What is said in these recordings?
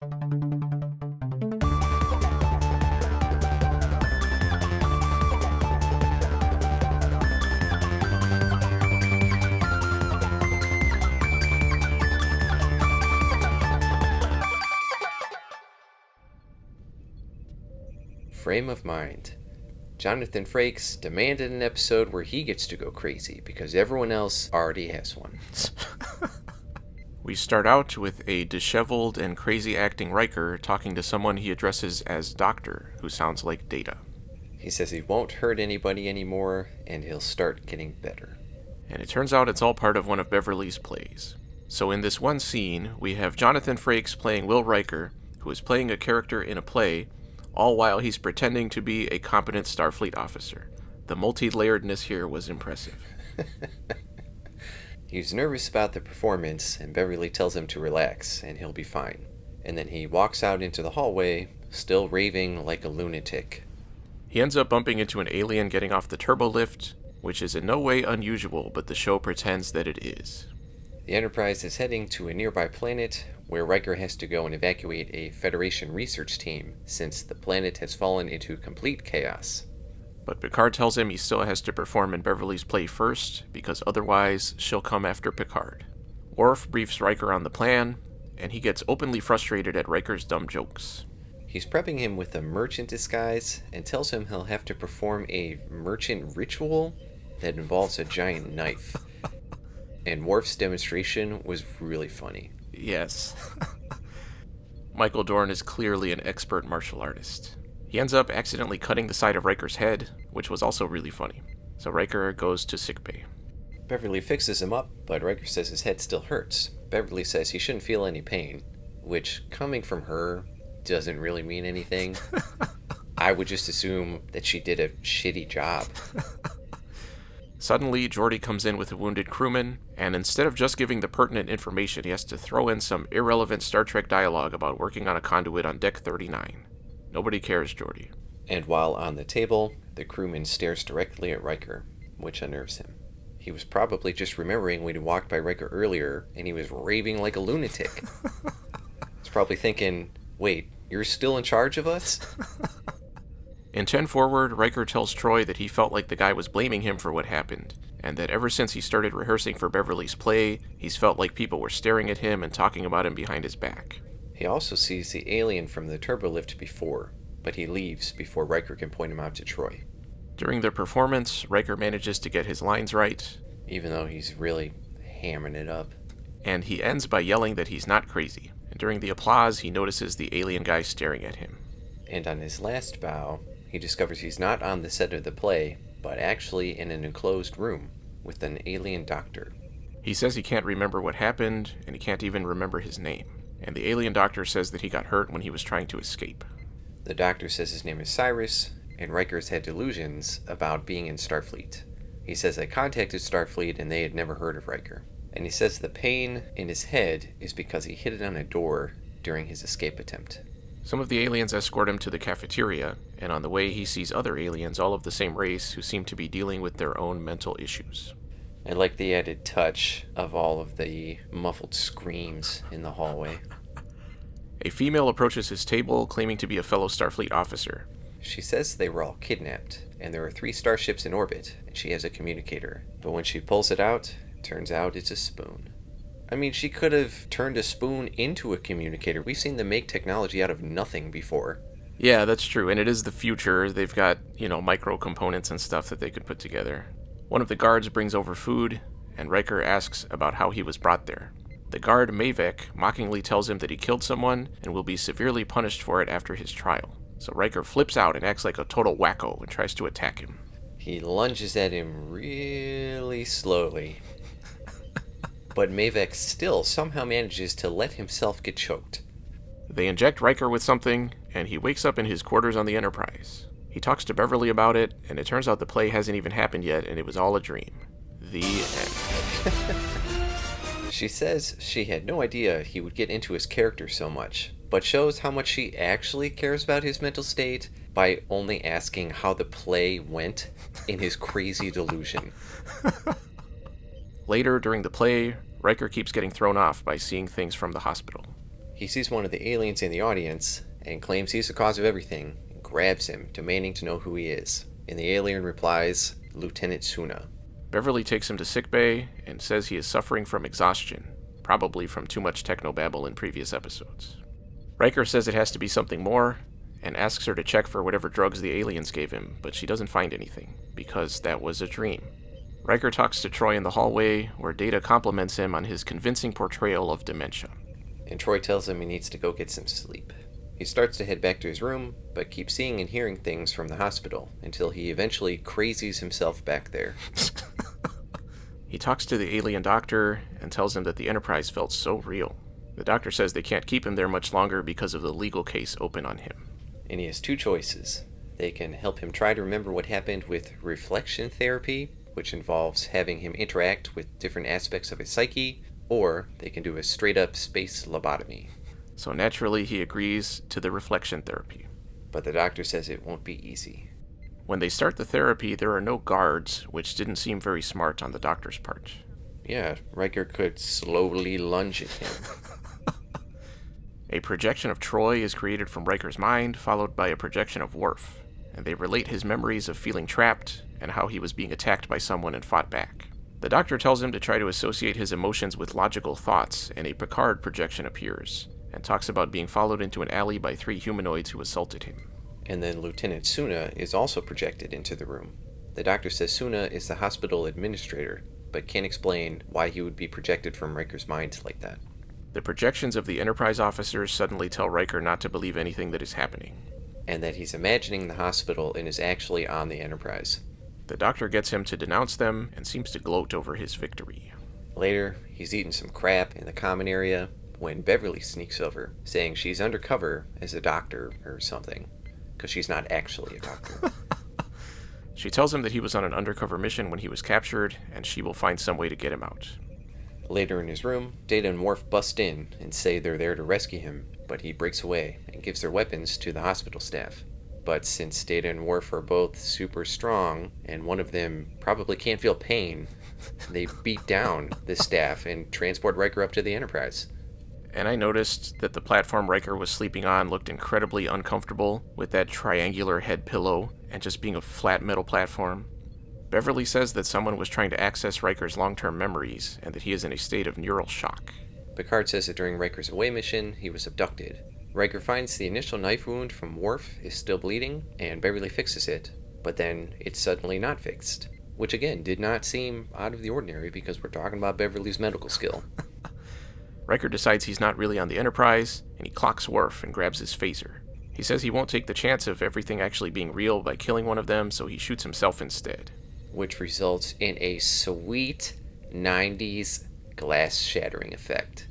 Frame of mind. Jonathan Frakes demanded an episode where he gets to go crazy because everyone else already has one. We start out with a disheveled and crazy acting Riker talking to someone he addresses as Doctor, who sounds like Data. He says he won't hurt anybody anymore, and he'll start getting better. And it turns out it's all part of one of Beverly's plays. So in this one scene, we have Jonathan Frakes playing Will Riker, who is playing a character in a play, all while he's pretending to be a competent Starfleet officer. The multi-layeredness here was impressive. He's nervous about the performance, and Beverly tells him to relax, and he'll be fine. And then he walks out into the hallway, still raving like a lunatic. He ends up bumping into an alien getting off the turbo lift, which is in no way unusual, but the show pretends that it is. The Enterprise is heading to a nearby planet, where Riker has to go and evacuate a Federation research team, since the planet has fallen into complete chaos. But Picard tells him he still has to perform in Beverly's play first, because otherwise she'll come after Picard. Worf briefs Riker on the plan, and he gets openly frustrated at Riker's dumb jokes. He's prepping him with a merchant disguise, and tells him he'll have to perform a merchant ritual that involves a giant knife. And Worf's demonstration was really funny. Yes. Michael Dorn is clearly an expert martial artist. He ends up accidentally cutting the side of Riker's head, which was also really funny. So Riker goes to sickbay. Beverly fixes him up, but Riker says his head still hurts. Beverly says he shouldn't feel any pain, which, coming from her, doesn't really mean anything. I would just assume that she did a shitty job. Suddenly, Geordi comes in with a wounded crewman, and instead of just giving the pertinent information, he has to throw in some irrelevant Star Trek dialogue about working on a conduit on Deck 39. Nobody cares, Geordi. And while on the table, the crewman stares directly at Riker, which unnerves him. He was probably just remembering when he walked by Riker earlier, and he was raving like a lunatic. He's probably thinking, wait, you're still in charge of us? In 10 Forward, Riker tells Troy that he felt like the guy was blaming him for what happened, and that ever since he started rehearsing for Beverly's play, he's felt like people were staring at him and talking about him behind his back. He also sees the alien from the turbolift before, but he leaves before Riker can point him out to Troy. During their performance, Riker manages to get his lines right, even though he's really hammering it up. And he ends by yelling that he's not crazy, and during the applause, he notices the alien guy staring at him. And on his last bow, he discovers he's not on the set of the play, but actually in an enclosed room with an alien doctor. He says he can't remember what happened, and he can't even remember his name. And the alien doctor says that he got hurt when he was trying to escape. The doctor says his name is Cyrus, and Riker's had delusions about being in Starfleet. He says they contacted Starfleet and they had never heard of Riker. And he says the pain in his head is because he hit it on a door during his escape attempt. Some of the aliens escort him to the cafeteria, and on the way he sees other aliens, all of the same race, who seem to be dealing with their own mental issues. I like the added touch of all of the muffled screams in the hallway. A female approaches his table, claiming to be a fellow Starfleet officer. She says they were all kidnapped, and there are 3 starships in orbit, and she has a communicator. But when she pulls it out, turns out it's a spoon. I mean, she could have turned a spoon into a communicator. We've seen them make technology out of nothing before. Yeah, that's true, and it is the future. They've got, micro components and stuff that they could put together. One of the guards brings over food, and Riker asks about how he was brought there. The guard, Mavek, mockingly tells him that he killed someone and will be severely punished for it after his trial. So Riker flips out and acts like a total wacko and tries to attack him. He lunges at him really slowly. But Mavek still somehow manages to let himself get choked. They inject Riker with something, and he wakes up in his quarters on the Enterprise. He talks to Beverly about it, and it turns out the play hasn't even happened yet, and it was all a dream. The end. She says she had no idea he would get into his character so much, but shows how much she actually cares about his mental state by only asking how the play went in his crazy delusion. Later, during the play, Riker keeps getting thrown off by seeing things from the hospital. He sees one of the aliens in the audience and claims he's the cause of everything and grabs him, demanding to know who he is. And the alien replies, Lieutenant Suna. Beverly takes him to sickbay and says he is suffering from exhaustion, probably from too much technobabble in previous episodes. Riker says it has to be something more, and asks her to check for whatever drugs the aliens gave him, but she doesn't find anything, because that was a dream. Riker talks to Troy in the hallway, where Data compliments him on his convincing portrayal of dementia. And Troy tells him he needs to go get some sleep. He starts to head back to his room, but keeps seeing and hearing things from the hospital, until he eventually crazies himself back there. He talks to the alien doctor, and tells him that the Enterprise felt so real. The doctor says they can't keep him there much longer because of the legal case open on him. And he has two choices. They can help him try to remember what happened with reflection therapy, which involves having him interact with different aspects of his psyche, or they can do a straight-up space lobotomy. So naturally, he agrees to the reflection therapy. But the doctor says it won't be easy. When they start the therapy, there are no guards, which didn't seem very smart on the doctor's part. Yeah, Riker could slowly lunge at him. A projection of Troy is created from Riker's mind, followed by a projection of Worf, and they relate his memories of feeling trapped and how he was being attacked by someone and fought back. The doctor tells him to try to associate his emotions with logical thoughts, and a Picard projection appears, and talks about being followed into an alley by 3 humanoids who assaulted him. And then Lieutenant Suna is also projected into the room. The doctor says Suna is the hospital administrator, but can't explain why he would be projected from Riker's mind like that. The projections of the Enterprise officers suddenly tell Riker not to believe anything that is happening. And that he's imagining the hospital and is actually on the Enterprise. The doctor gets him to denounce them and seems to gloat over his victory. Later, he's eating some crap in the common area when Beverly sneaks over, saying she's undercover as a doctor or something, because she's not actually a doctor. She tells him that he was on an undercover mission when he was captured, and she will find some way to get him out. Later in his room, Data and Worf bust in and say they're there to rescue him, but he breaks away and gives their weapons to the hospital staff. But since Data and Worf are both super strong, and one of them probably can't feel pain, they beat down the staff and transport Riker up to the Enterprise. And I noticed that the platform Riker was sleeping on looked incredibly uncomfortable, with that triangular head pillow and just being a flat metal platform. Beverly says that someone was trying to access Riker's long-term memories, and that he is in a state of neural shock. Picard says that during Riker's away mission, he was abducted. Riker finds the initial knife wound from Worf is still bleeding, and Beverly fixes it, but then it's suddenly not fixed. Which again, did not seem out of the ordinary because we're talking about Beverly's medical skill. Riker decides he's not really on the Enterprise, and he clocks Worf and grabs his phaser. He says he won't take the chance of everything actually being real by killing one of them, so he shoots himself instead. Which results in a sweet 90s glass-shattering effect.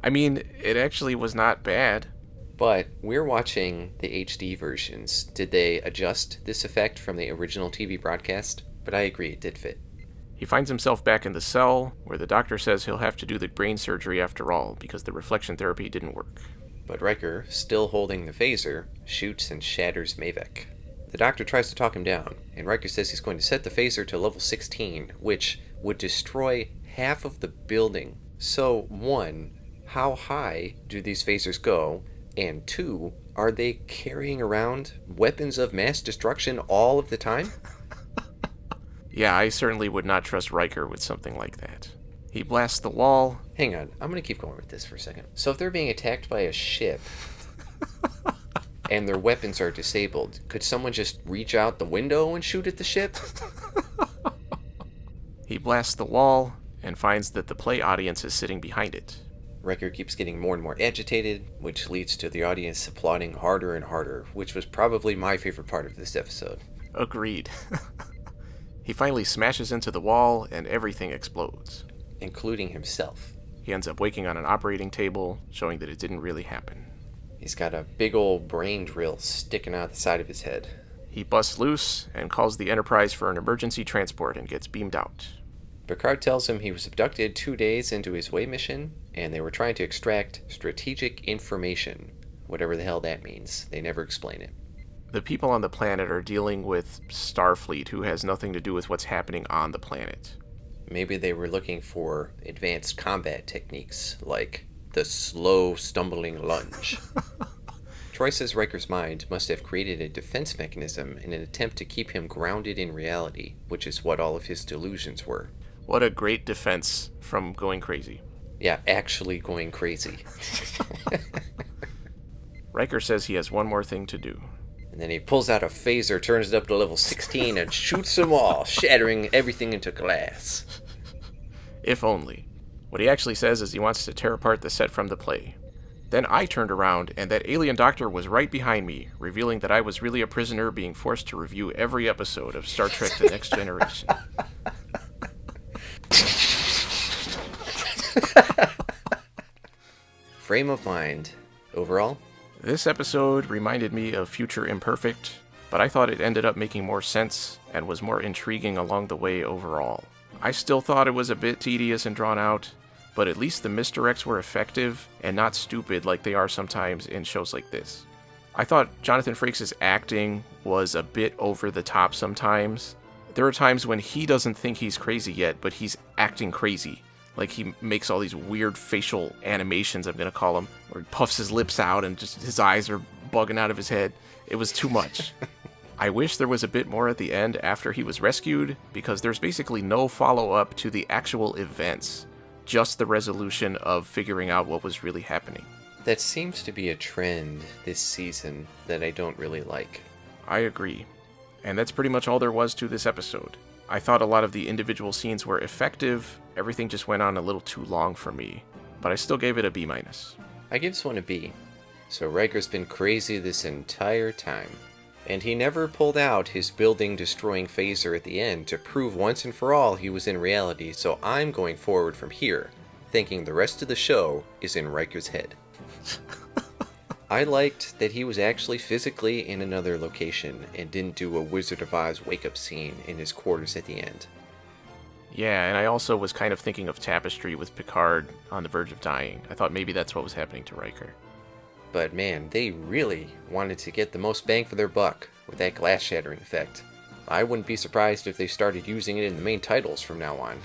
I mean, it actually was not bad. But we're watching the HD versions. Did they adjust this effect from the original TV broadcast? But I agree, it did fit. He finds himself back in the cell, where the doctor says he'll have to do the brain surgery after all, because the reflection therapy didn't work. But Riker, still holding the phaser, shoots and shatters Mavek. The doctor tries to talk him down, and Riker says he's going to set the phaser to level 16, which would destroy half of the building. So, 1, how high do these phasers go? And 2, are they carrying around weapons of mass destruction all of the time? Yeah, I certainly would not trust Riker with something like that. He blasts the wall. Hang on, I'm going to keep going with this for a second. So if they're being attacked by a ship, and their weapons are disabled, could someone just reach out the window and shoot at the ship? He blasts the wall and finds that the play audience is sitting behind it. Riker keeps getting more and more agitated, which leads to the audience applauding harder and harder, which was probably my favorite part of this episode. Agreed. He finally smashes into the wall and everything explodes. Including himself. He ends up waking on an operating table, showing that it didn't really happen. He's got a big old brain drill sticking out the side of his head. He busts loose and calls the Enterprise for an emergency transport and gets beamed out. Picard tells him he was abducted 2 days into his way mission, and they were trying to extract strategic information. Whatever the hell that means. They never explain it. The people on the planet are dealing with Starfleet, who has nothing to do with what's happening on the planet. Maybe they were looking for advanced combat techniques, like the slow, stumbling lunge. Troy says Riker's mind must have created a defense mechanism in an attempt to keep him grounded in reality, which is what all of his delusions were. What a great defense from going crazy. Yeah, actually going crazy. Riker says he has one more thing to do. And then he pulls out a phaser, turns it up to level 16, and shoots them all, shattering everything into glass. If only. What he actually says is he wants to tear apart the set from the play. Then I turned around, and that alien doctor was right behind me, revealing that I was really a prisoner being forced to review every episode of Star Trek The Next Generation. Frame of mind. Overall? This episode reminded me of Future Imperfect, but I thought it ended up making more sense and was more intriguing along the way overall. I still thought it was a bit tedious and drawn out, but at least the misdirects were effective and not stupid like they are sometimes in shows like this. I thought Jonathan Frakes' acting was a bit over the top sometimes. There are times when he doesn't think he's crazy yet, but he's acting crazy. Like he makes all these weird facial animations, I'm gonna call them, where he puffs his lips out and just his eyes are bugging out of his head. It was too much. I wish there was a bit more at the end after he was rescued, because there's basically no follow-up to the actual events. Just the resolution of figuring out what was really happening. That seems to be a trend this season that I don't really like. I agree. And that's pretty much all there was to this episode. I thought a lot of the individual scenes were effective. Everything just went on a little too long for me. But I still gave it a B-. I give this one a B. So Riker's been crazy this entire time. And he never pulled out his building-destroying phaser at the end to prove once and for all he was in reality, so I'm going forward from here, thinking the rest of the show is in Riker's head. I liked that he was actually physically in another location and didn't do a Wizard of Oz wake-up scene in his quarters at the end. Yeah, and I also was kind of thinking of Tapestry with Picard on the verge of dying. I thought maybe that's what was happening to Riker. But man, they really wanted to get the most bang for their buck with that glass shattering effect. I wouldn't be surprised if they started using it in the main titles from now on.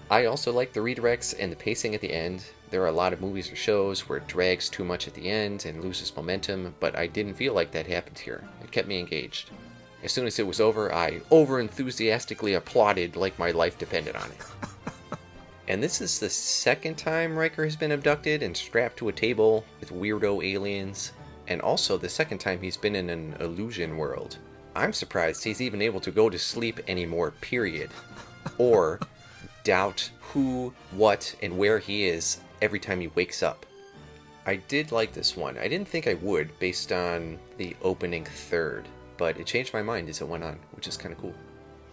I also like the redirects and the pacing at the end. There are a lot of movies or shows where it drags too much at the end and loses momentum, but I didn't feel like that happened here. It kept me engaged. As soon as it was over, I over-enthusiastically applauded like my life depended on it. And this is the second time Riker has been abducted and strapped to a table with weirdo aliens, and also the second time he's been in an illusion world. I'm surprised he's even able to go to sleep anymore, period. Or doubt who, what, and where he is every time he wakes up. I did like this one. I didn't think I would based on the opening third, but it changed my mind as it went on, which is kind of cool.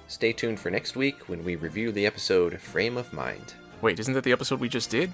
Stay tuned for next week when we review the episode Frame of Mind. Wait, isn't that the episode we just did?